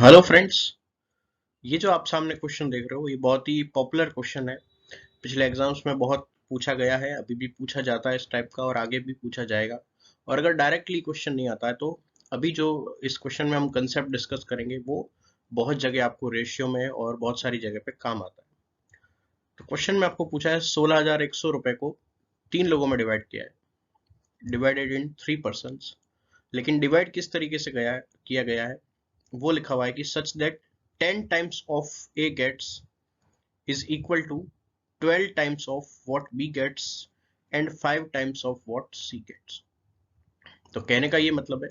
Hello friends. ये जो आप सामने क्वेश्चन देख रहे हो ये बहुत ही पॉपुलर क्वेश्चन है। पिछले एग्जाम्स में बहुत पूछा गया है, अभी भी पूछा जाता है इस टाइप का और आगे भी पूछा जाएगा। और अगर डायरेक्टली क्वेश्चन नहीं आता है तो अभी जो इस क्वेश्चन में हम कंसेप्ट डिस्कस करेंगे वो बहुत जगह आपको रेशियो में और बहुत सारी जगह पे काम आता है। तो क्वेश्चन में आपको पूछा है 16,100 रुपए को 3 लोगों में डिवाइड किया है, डिवाइडेड इन 3 पर्सन्स। लेकिन डिवाइड किस तरीके से किया गया है वो लिखा हुआ है कि such that 10 times of a gets is equal to 12 times of what B gets and 5 times of what C gets। तो कहने का ये मतलब है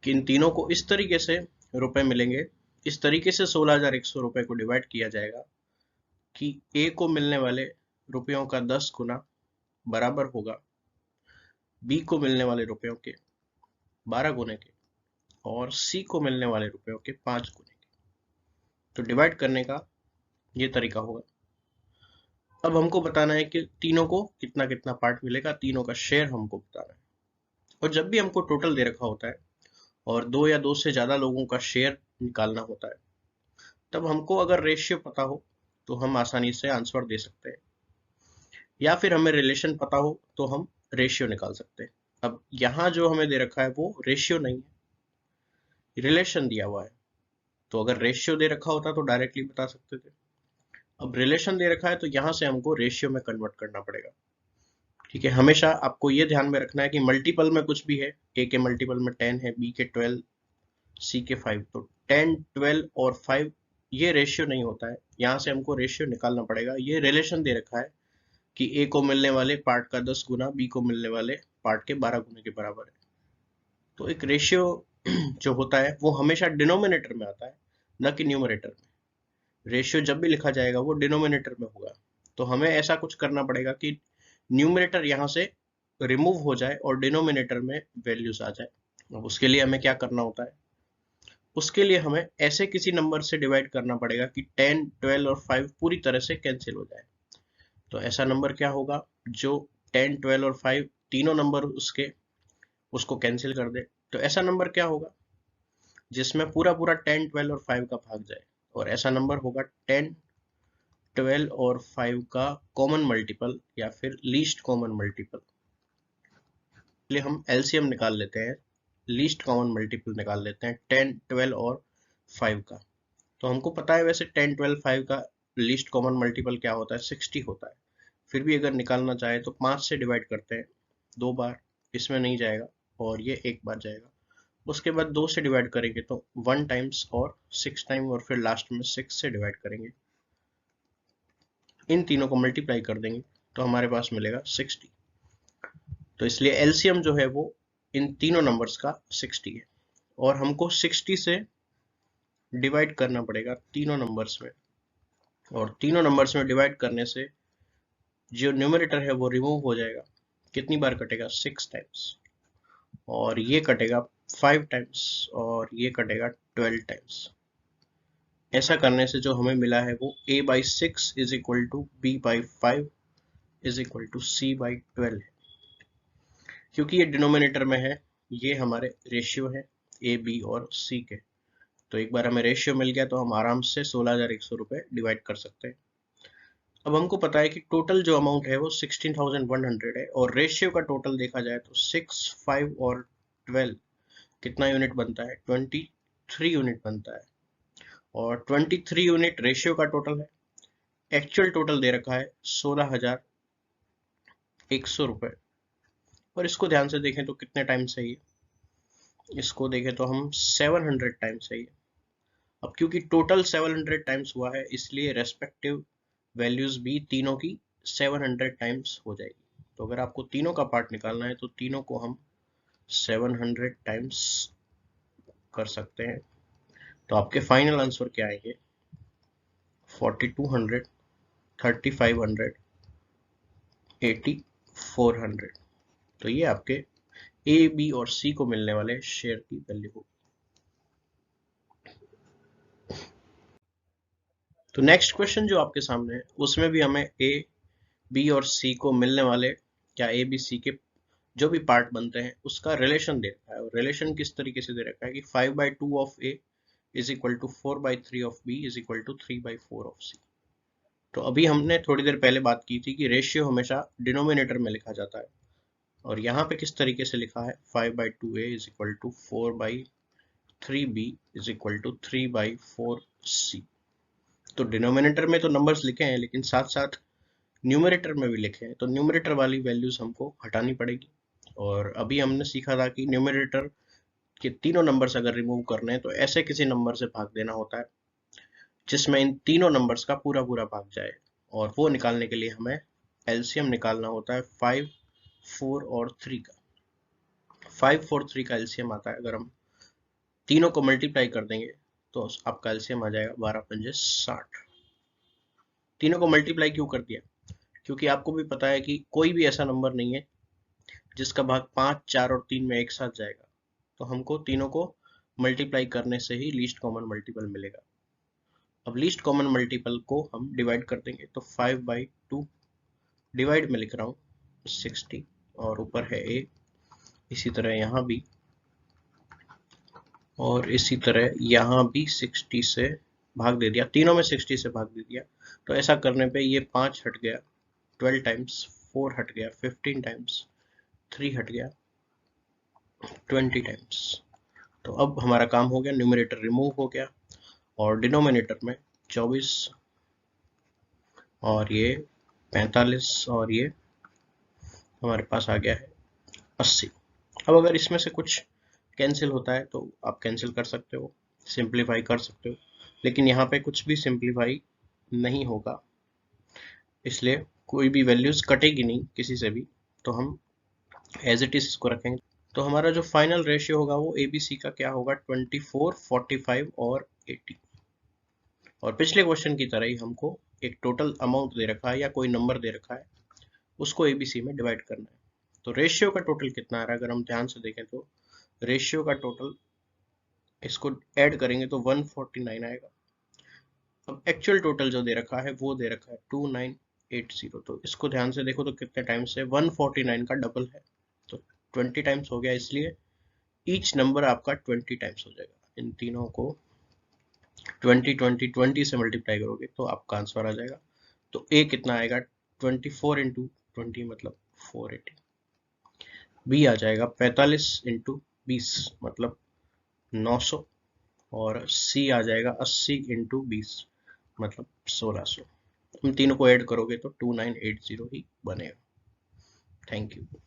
कि इन तीनों को इस तरीके से रुपए मिलेंगे, इस तरीके से 16,100 रुपए को डिवाइड किया जाएगा कि A को मिलने वाले रुपयों का 10 गुना बराबर होगा B को मिलने वाले रुपयों के 12 गुने के और C को मिलने वाले रुपयों के 5 गुने के। तो डिवाइड करने का ये तरीका होगा। अब हमको बताना है कि तीनों को कितना कितना पार्ट मिलेगा, तीनों का शेयर हमको बताना है। और जब भी हमको टोटल दे रखा होता है और दो या दो से ज्यादा लोगों का शेयर निकालना होता है, तब हमको अगर रेशियो पता हो तो हम आसानी से आंसर दे सकते हैं, या फिर हमें रिलेशन पता हो तो हम रेशियो निकाल सकते हैं। अब यहाँ जो हमें दे रखा है वो रेशियो नहीं है, रिलेशन दिया हुआ है। तो अगर रेशियो दे रखा होता तो डायरेक्टली बता सकते थे। अब रिलेशन दे रखा है तो यहाँ से हमको रेशियो में कन्वर्ट करना पड़ेगा। ठीक है, हमेशा आपको ये ध्यान में रखना है कि मल्टीपल में कुछ भी है, ए के मल्टीपल में 10 है, बी के 12, सी के 5, तो 10, 12 और 5 ये रेशियो नहीं होता है। यहाँ से हमको रेशियो निकालना पड़ेगा। ये रिलेशन दे रखा है कि ए को मिलने वाले पार्ट का 10 गुना बी को मिलने वाले पार्ट के 12 गुने के बराबर है। तो एक रेशियो जो होता है वो हमेशा डिनोमिनेटर में आता है, न कि न्यूमरेटर में। रेशियो जब भी लिखा जाएगा वो डिनोमिनेटर में होगा। तो हमें ऐसा कुछ करना पड़ेगा कि न्यूमरेटर यहाँ से रिमूव हो जाए और डिनोमिनेटर में वैल्यूज आ जाए। अब उसके लिए हमें क्या करना होता है, उसके लिए हमें ऐसे किसी नंबर से डिवाइड करना पड़ेगा कि 10, 12 और 5 पूरी तरह से कैंसिल हो जाए। तो ऐसा नंबर क्या होगा जो 10, 12 और 5 तीनों नंबर उसके उसको कैंसिल कर दे। तो ऐसा नंबर क्या होगा जिसमें पूरा पूरा 10, 12 और 5 का भाग जाए। और ऐसा नंबर होगा 10, 12 और 5 का कॉमन मल्टीपल या फिर लीस्ट कॉमन मल्टीपल। लिए हम एलसीएम निकाल लेते हैं, लीस्ट कॉमन मल्टीपल निकाल लेते हैं 10, 12 और 5 का। तो हमको पता है वैसे 10, 12, 5 का लीस्ट कॉमन मल्टीपल क्या होता है, 60 होता है। फिर भी अगर निकालना चाहे तो 5 से डिवाइड करते हैं, 2 बार, इसमें नहीं जाएगा और ये 1 बार जाएगा। उसके बाद 2 से डिवाइड करेंगे तो 1 टाइम्स और 6 टाइम और फिर लास्ट में 6 से डिवाइड करेंगे। इन तीनों को मल्टीप्लाई कर देंगे तो हमारे पास मिलेगा 60। तो इसलिए एलसीएम जो है वो इन तीनों नंबर्स का 60 है। और हमको 60 से डिवाइड करना पड़ेगा तीनों नंबर्स में। और तीनों नंबर्स में डिवाइड करने से जो न्यूमरेटर है वो रिमूव हो जाएगा। कितनी बार कटेगा, 6 टाइम्स। और ये कटेगा 5 टाइम्स और ये कटेगा 12 टाइम्स। ऐसा करने से जो हमें मिला है वो a/6 is equal to b/5 is equal to c/12 है। क्योंकि ये डिनोमिनेटर में है, ये हमारे रेशियो है ए बी और सी के। तो एक बार हमें रेशियो मिल गया तो हम आराम से 16,100 रुपए डिवाइड कर सकते हैं। अब हमको पता है कि टोटल जो अमाउंट है वो 16,100 है और रेशियो का टोटल देखा जाए तो 6, 5 और 12 कितना यूनिट बनता है, 23 यूनिट बनता है। और 23 यूनिट रेशियो का टोटल है। एक्चुअल टोटल दे रखा है 16,100 रुपए। और इसको ध्यान से देखें तो कितने टाइम सही है, इसको देखें तो हम 700 टाइम सही है। अब क्योंकि टोटल 700 टाइम्स हुआ है इसलिए रेस्पेक्टिव वैल्यूज भी तीनों की 700 टाइम्स हो जाएगी। तो अगर आपको तीनों का पार्ट निकालना है तो तीनों को हम 700 टाइम्स कर सकते हैं। तो आपके फाइनल आंसर क्या आएंगे, 4200, 3500, 8400। तो ये आपके ए बी और सी को मिलने वाले शेयर की वैल्यू होगी। तो नेक्स्ट क्वेश्चन जो आपके सामने है उसमें भी हमें ए बी और सी को मिलने वाले या ए बी सी के जो भी पार्ट बनते हैं उसका रिलेशन दे रखा है। और रिलेशन किस तरीके से दे रखा है कि 5/2 of A is equal to 4/3 of B is equal to 3/4 of C. तो अभी हमने थोड़ी देर पहले बात की थी कि रेशियो हमेशा डिनोमिनेटर में लिखा जाता है, और यहाँ पे किस तरीके से लिखा है, 5/2a is equal to 4/3b is equal to 3/4c। तो डिनोमिनेटर में तो नंबर्स लिखे हैं, लेकिन साथ साथ न्यूमरेटर में भी लिखे हैं, तो न्यूमरेटर वाली वैल्यूज हमको हटानी पड़ेगी। और अभी हमने सीखा था कि न्यूमरेटर के तीनों नंबर्स अगर रिमूव करने हैं तो ऐसे किसी नंबर से भाग देना होता है जिसमें इन तीनों नंबर्स का पूरा पूरा भाग जाए, और वो निकालने के लिए हमें एलसीएम निकालना होता है 5, 4 और 3 का। 5, 4, 3 का एलसीएम आता है, अगर हम तीनों को मल्टीप्लाई कर देंगे तो आपका एलसीएम आ जाएगा 12×5 = 60। तीनों को मल्टीप्लाई क्यों कर दिया, क्योंकि आपको भी पता है कि कोई भी ऐसा नंबर नहीं है जिसका भाग 5, 4 और 3 में एक साथ जाएगा, तो हमको तीनों को मल्टीप्लाई करने से ही लीस्ट कॉमन मल्टीपल मिलेगा। अब लीस्ट कॉमन मल्टीपल को हम डिवाइड कर देंगे, तो 5/2 डिवाइड में लिख रहा हूँ 60, और ऊपर है a, इसी तरह यहाँ भी, और इसी तरह यहाँ भी 60 से भाग दे दिया, तीनों में 60 से भाग दे दिया। तो ऐसा करने पे ये 5 हट गया, 12 टाइम्स, 4 हट गया, 15 टाइम्स, 3 हट गया, 20 टाइम्स। तो अब हमारा काम हो गया, न्यूमरेटर रिमूव हो गया, और डिनोमिनेटर में 24 और ये 45 और ये हमारे पास आ गया है 80। अब अगर इसमें से कुछ कैंसिल होता है तो आप कैंसिल कर सकते हो, सिंप्लीफाई कर सकते हो, लेकिन यहाँ पे कुछ भी सिंप्लीफाई नहीं होगा, इसलिए कोई भी वैल्यूज कटेगी नहीं किसी से भी, तो हम एज इट इज इसको रखेंगे। तो हमारा जो फाइनल रेशियो होगा वो एबीसी का क्या होगा, 24, 45 और 80। और पिछले क्वेश्चन की तरह ही हमको एक टोटल अमाउंट दे रखा है या कोई नंबर दे रखा है, उसको एबीसी में डिवाइड करना है। तो रेशियो का टोटल कितना आ रहा है, अगर हम ध्यान से देखें तो रेशियो का टोटल इसको ऐड करेंगे तो 149 आएगा। अब एक्चुअल टोटल जो दे रखा है वो दे रखा है 2980, तो इसको ध्यान से देखो तो कितने टाइम्स है, 149 का डबल है, तो 20 टाइम्स हो गया, इसलिए ईच नंबर आपका 20 टाइम्स हो जाएगा। इन तीनों को 20 20 20 से मल्टीप्लाई करोगे तो आपका आंसर आ जाएगा। तो ए कितना आएगा, 24 इंटू 20 मतलब 480। बी आ जाएगा 45 इंटू 20 मतलब 900, और सी आ जाएगा 80 इंटू 20 मतलब 1600। इन तीनों को ऐड करोगे तो 2980 ही बनेगा। Thank you.